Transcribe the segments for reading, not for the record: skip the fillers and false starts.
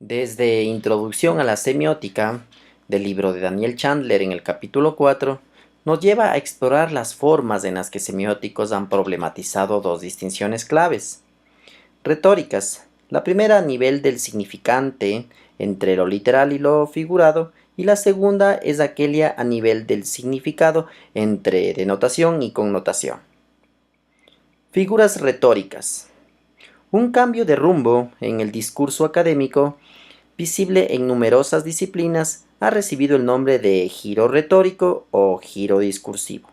Desde Introducción a la Semiótica, del libro de Daniel Chandler en el capítulo 4, nos lleva a explorar las formas en las que semióticos han problematizado dos distinciones claves. Retóricas. La primera a nivel del significante entre lo literal y lo figurado, y la segunda es aquella a nivel del significado entre denotación y connotación. Figuras retóricas. Un cambio de rumbo en el discurso académico visible en numerosas disciplinas, ha recibido el nombre de giro retórico o giro discursivo.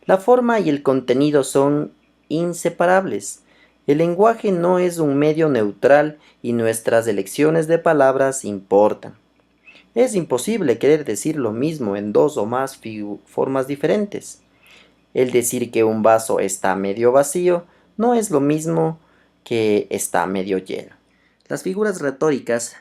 La forma y el contenido son inseparables. El lenguaje no es un medio neutral y nuestras elecciones de palabras importan. Es imposible querer decir lo mismo en dos o más formas diferentes. El decir que un vaso está medio vacío no es lo mismo que está medio lleno. Las figuras retóricas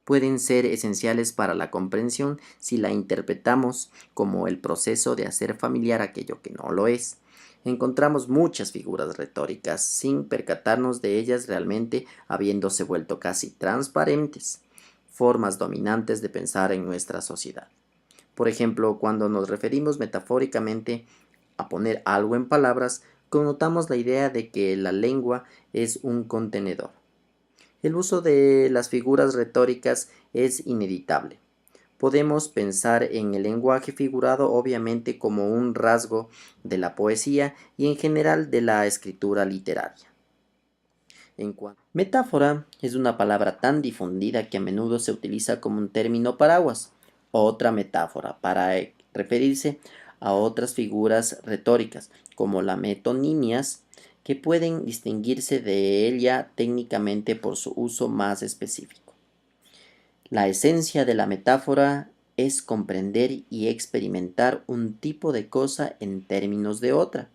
pueden ser esenciales para la comprensión si la interpretamos como el proceso de hacer familiar aquello que no lo es. Encontramos muchas figuras retóricas sin percatarnos de ellas realmente habiéndose vuelto casi transparentes, formas dominantes de pensar en nuestra sociedad. Por ejemplo, cuando nos referimos metafóricamente a poner algo en palabras, connotamos la idea de que la lengua es un contenedor. El uso de las figuras retóricas es inevitable. Podemos pensar en el lenguaje figurado obviamente como un rasgo de la poesía y en general de la escritura literaria. Metáfora es una palabra tan difundida que a menudo se utiliza como un término paraguas, otra metáfora para referirse a otras figuras retóricas, como las metonimias, que pueden distinguirse de ella técnicamente por su uso más específico. La esencia de la metáfora es comprender y experimentar un tipo de cosa en términos de otra.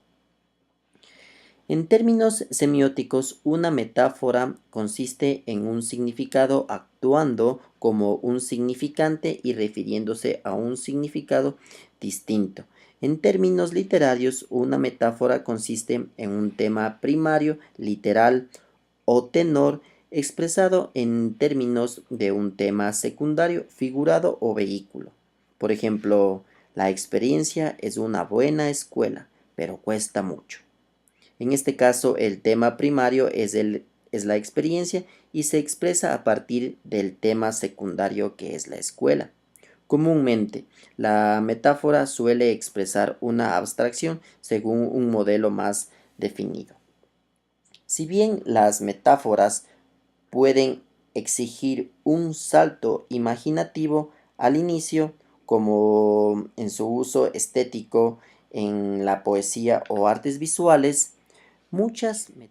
En términos semióticos, una metáfora consiste en un significado actuando como un significante y refiriéndose a un significado distinto. En términos literarios, una metáfora consiste en un tema primario, literal o tenor, expresado en términos de un tema secundario, figurado o vehículo. Por ejemplo, la experiencia es una buena escuela, pero cuesta mucho. En este caso, el tema primario es la experiencia y se expresa a partir del tema secundario que es la escuela. Comúnmente, la metáfora suele expresar una abstracción según un modelo más definido. Si bien las metáforas pueden exigir un salto imaginativo al inicio, como en su uso estético en la poesía o artes visuales,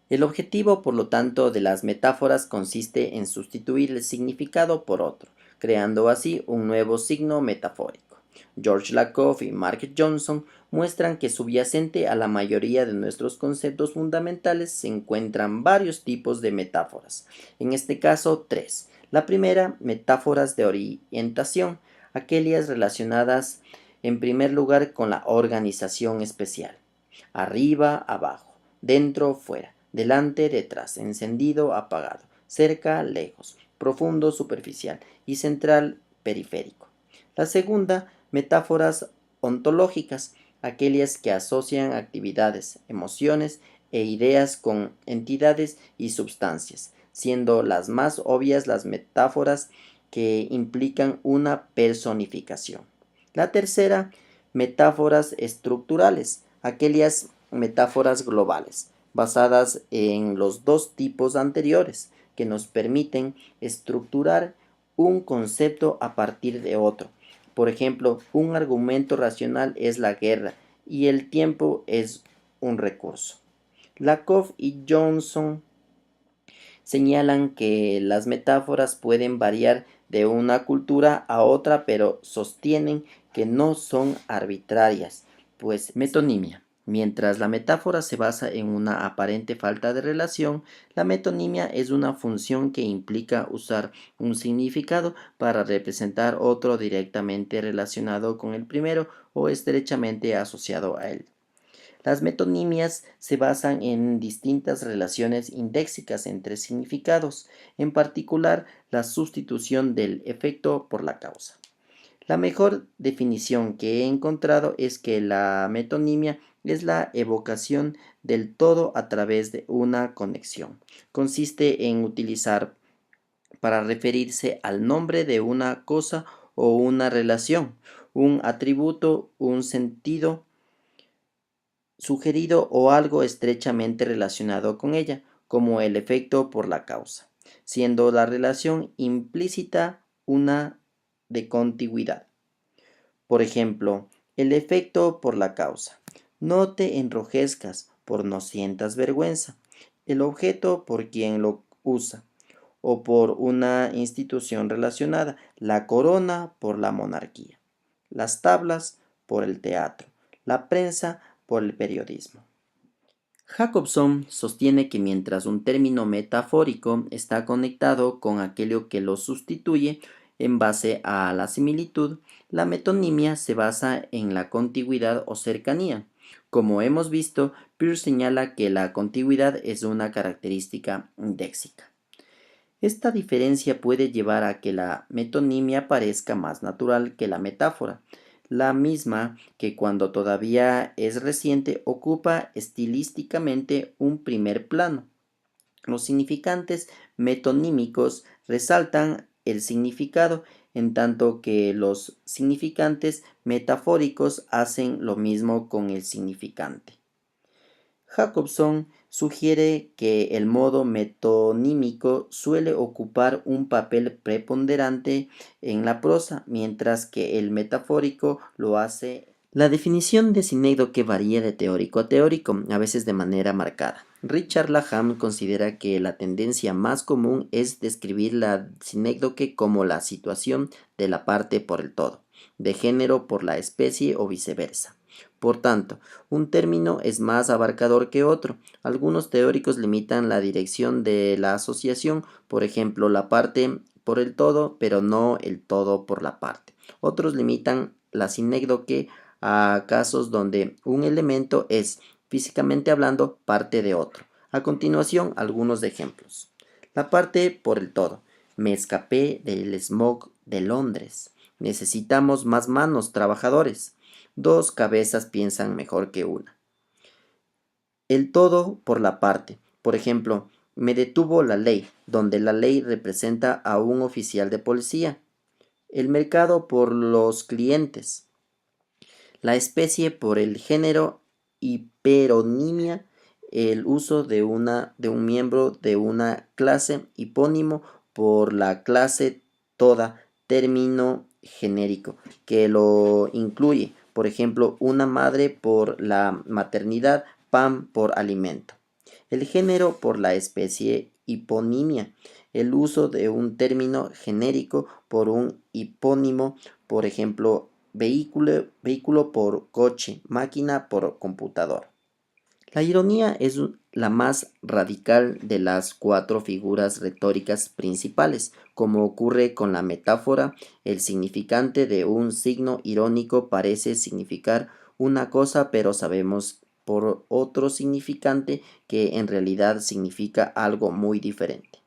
el objetivo, por lo tanto, de las metáforas consiste en sustituir el significado por otro, creando así un nuevo signo metafórico. George Lakoff y Mark Johnson muestran que subyacente a la mayoría de nuestros conceptos fundamentales se encuentran varios tipos de metáforas. En este caso, tres. La primera, metáforas de orientación, aquellas relacionadas en primer lugar con la organización especial. Arriba, abajo, dentro, fuera, delante, detrás, encendido, apagado, cerca, lejos, profundo, superficial y central, periférico. La segunda, metáforas ontológicas, aquellas que asocian actividades, emociones e ideas con entidades y substancias, siendo las más obvias las metáforas que implican una personificación. La tercera, metáforas estructurales, aquellas metáforas globales, basadas en los dos tipos anteriores, que nos permiten estructurar un concepto a partir de otro. Por ejemplo, un argumento racional es la guerra y el tiempo es un recurso. Lakoff y Johnson señalan que las metáforas pueden variar de una cultura a otra, pero sostienen que no son arbitrarias, pues metonimia. Mientras la metáfora se basa en una aparente falta de relación, la metonimia es una función que implica usar un significado para representar otro directamente relacionado con el primero o estrechamente asociado a él. Las metonimias se basan en distintas relaciones indéxicas entre significados, en particular la sustitución del efecto por la causa. La mejor definición que he encontrado es que la metonimia es la evocación del todo a través de una conexión. Consiste en utilizar para referirse al nombre de una cosa o una relación, un atributo, un sentido sugerido o algo estrechamente relacionado con ella, como el efecto por la causa, siendo la relación implícita una de contigüidad. Por ejemplo, el efecto por la causa. No te enrojezcas por no sientas vergüenza. El objeto por quien lo usa o por una institución relacionada. La corona por la monarquía. Las tablas por el teatro. La prensa por el periodismo. Jacobson sostiene que mientras un término metafórico está conectado con aquello que lo sustituye en base a la similitud, la metonimia se basa en la contigüidad o cercanía. Como hemos visto, Peirce señala que la contigüidad es una característica indéxica. Esta diferencia puede llevar a que la metonimia parezca más natural que la metáfora, la misma que cuando todavía es reciente ocupa estilísticamente un primer plano. Los significantes metonímicos resaltan el significado, en tanto que los significantes metafóricos hacen lo mismo con el significante. Jacobson sugiere que el modo metonímico suele ocupar un papel preponderante en la prosa, mientras que el metafórico lo hace. La definición de sinécdoque varía de teórico a teórico, a veces de manera marcada. Richard Laham considera que la tendencia más común es describir la sinécdoque como la situación de la parte por el todo, de género por la especie o viceversa. Por tanto, un término es más abarcador que otro. Algunos teóricos limitan la dirección de la asociación, por ejemplo, la parte por el todo, pero no el todo por la parte. Otros limitan la sinécdoque a casos donde un elemento es, físicamente hablando, parte de otro. A continuación, algunos ejemplos. La parte por el todo. Me escapé del smog de Londres. Necesitamos más manos, trabajadores. Dos cabezas piensan mejor que una. El todo por la parte. Por ejemplo, me detuvo la ley, donde la ley representa a un oficial de policía. El mercado por los clientes. La especie por el género. Hiperonimia, el uso de un miembro de una clase. Hipónimo por la clase toda, término genérico que lo incluye. Por ejemplo, una madre por la maternidad, pan por alimento. El género por la especie. Hiponimia, el uso de un término genérico por un hipónimo, por ejemplo, vehículo por coche, máquina por computador. La ironía es la más radical de las cuatro figuras retóricas principales. Como ocurre con la metáfora, el significante de un signo irónico parece significar una cosa, pero sabemos por otro significante que en realidad significa algo muy diferente.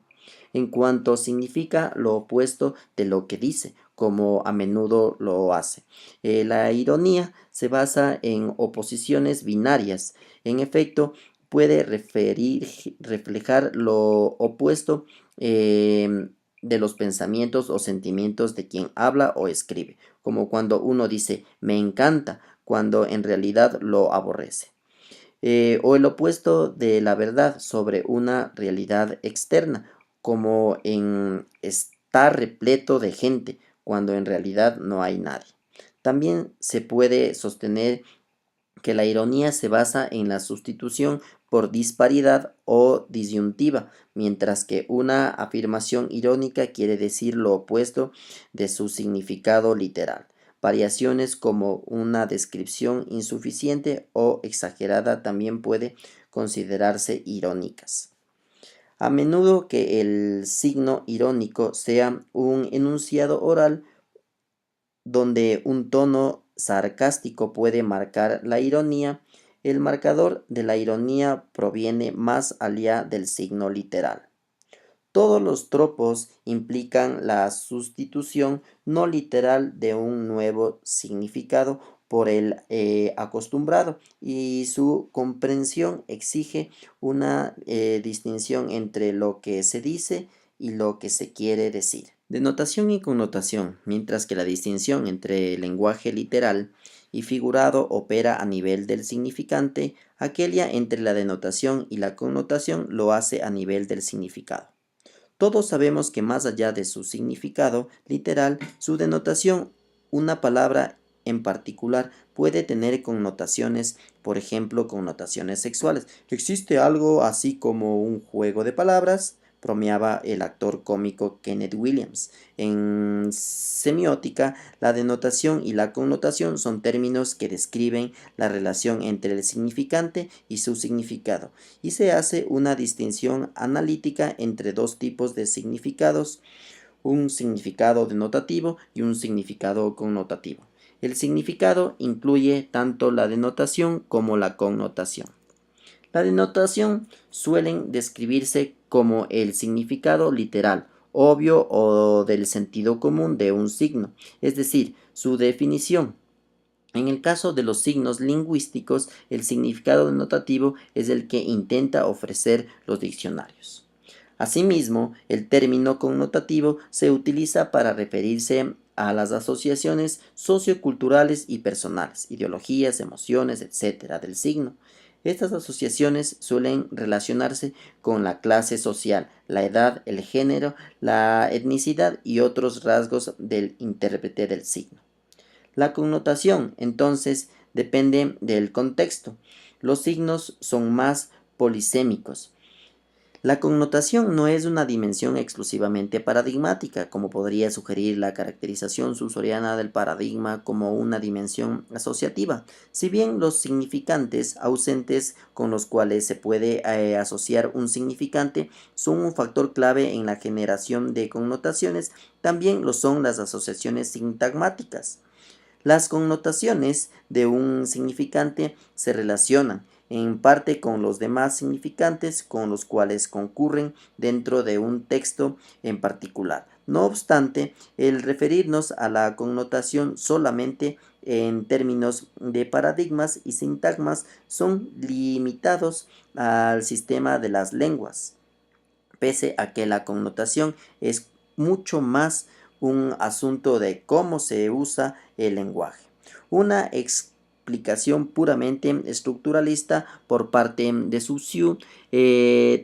En cuanto significa lo opuesto de lo que dice, como a menudo lo hace. La ironía se basa en oposiciones binarias. En efecto, puede reflejar lo opuesto de los pensamientos o sentimientos de quien habla o escribe, como cuando uno dice me encanta, cuando en realidad lo aborrece. O el opuesto de la verdad sobre una realidad externa, como en estar repleto de gente, cuando en realidad no hay nadie. También se puede sostener que la ironía se basa en la sustitución por disparidad o disyuntiva, mientras que una afirmación irónica quiere decir lo opuesto de su significado literal. Variaciones como una descripción insuficiente o exagerada también puede considerarse irónicas. A menudo que el signo irónico sea un enunciado oral donde un tono sarcástico puede marcar la ironía, El marcador de la ironía proviene más allá del signo literal. Todos los tropos implican la sustitución no literal de un nuevo significado por el acostumbrado, y su comprensión exige una distinción entre lo que se dice y lo que se quiere decir. Denotación y connotación. Mientras que la distinción entre el lenguaje literal y figurado opera a nivel del significante, aquella entre la denotación y la connotación lo hace a nivel del significado. Todos sabemos que más allá de su significado literal, su denotación, una palabra en particular, puede tener connotaciones, por ejemplo, connotaciones sexuales. ¿Existe algo así como un juego de palabras?, bromeaba el actor cómico Kenneth Williams. En semiótica, la denotación y la connotación son términos que describen la relación entre el significante y su significado, y se hace una distinción analítica entre dos tipos de significados: un significado denotativo y un significado connotativo. El significado incluye tanto la denotación como la connotación. La denotación suelen describirse como el significado literal, obvio o del sentido común de un signo, es decir, su definición. En el caso de los signos lingüísticos, el significado denotativo es el que intenta ofrecer los diccionarios. Asimismo, el término connotativo se utiliza para referirse a las asociaciones socioculturales y personales, ideologías, emociones, etc. del signo. Estas asociaciones suelen relacionarse con la clase social, la edad, el género, la etnicidad y otros rasgos del intérprete del signo. La connotación, entonces, depende del contexto. Los signos son más polisémicos. La connotación no es una dimensión exclusivamente paradigmática, como podría sugerir la caracterización susoriana del paradigma como una dimensión asociativa. Si bien los significantes ausentes con los cuales se puede asociar un significante son un factor clave en la generación de connotaciones, también lo son las asociaciones sintagmáticas. Las connotaciones de un significante se relacionan en parte con los demás significantes con los cuales concurren dentro de un texto en particular. No obstante, el referirnos a la connotación solamente en términos de paradigmas y sintagmas son limitados al sistema de las lenguas, pese a que la connotación es mucho más un asunto de cómo se usa el lenguaje. Una explicación puramente estructuralista por parte de Saussure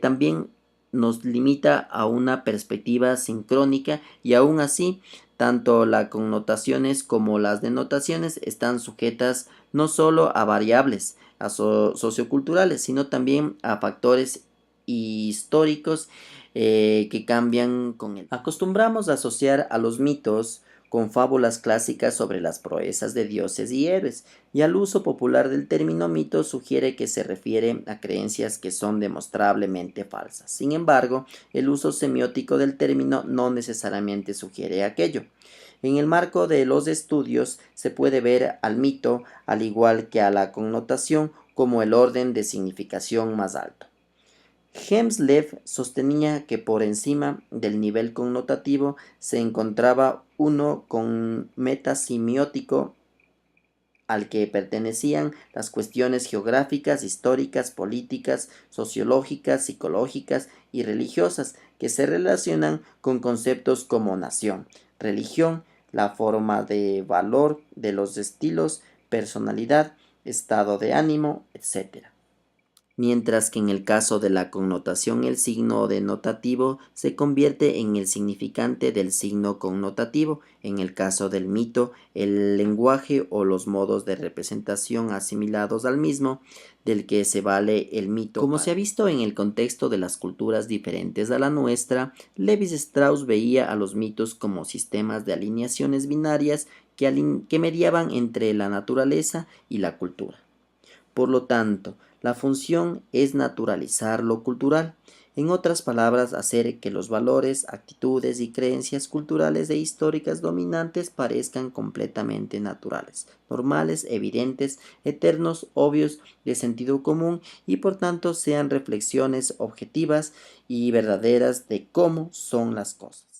también nos limita a una perspectiva sincrónica, y aún así tanto las connotaciones como las denotaciones están sujetas no solo a variables socioculturales, sino también a factores históricos que cambian con él. Acostumbramos a asociar a los mitos con fábulas clásicas sobre las proezas de dioses y héroes, y al uso popular del término mito sugiere que se refiere a creencias que son demostrablemente falsas. Sin embargo, el uso semiótico del término no necesariamente sugiere aquello. En el marco de los estudios se puede ver al mito, al igual que a la connotación, como el orden de significación más alto. Hemslev sostenía que por encima del nivel connotativo se encontraba uno con metasemiótico, al que pertenecían las cuestiones geográficas, históricas, políticas, sociológicas, psicológicas y religiosas, que se relacionan con conceptos como nación, religión, la forma de valor de los estilos, personalidad, estado de ánimo, etc. Mientras que en el caso de la connotación el signo denotativo se convierte en el significante del signo connotativo. En el caso del mito, el lenguaje o los modos de representación asimilados al mismo, del que se vale el mito. Como se ha visto en el contexto de las culturas diferentes a la nuestra, Lévi-Strauss veía a los mitos como sistemas de alineaciones binarias que mediaban entre la naturaleza y la cultura. Por lo tanto, la función es naturalizar lo cultural. En otras palabras, hacer que los valores, actitudes y creencias culturales e históricas dominantes parezcan completamente naturales, normales, evidentes, eternos, obvios, de sentido común y por tanto sean reflexiones objetivas y verdaderas de cómo son las cosas.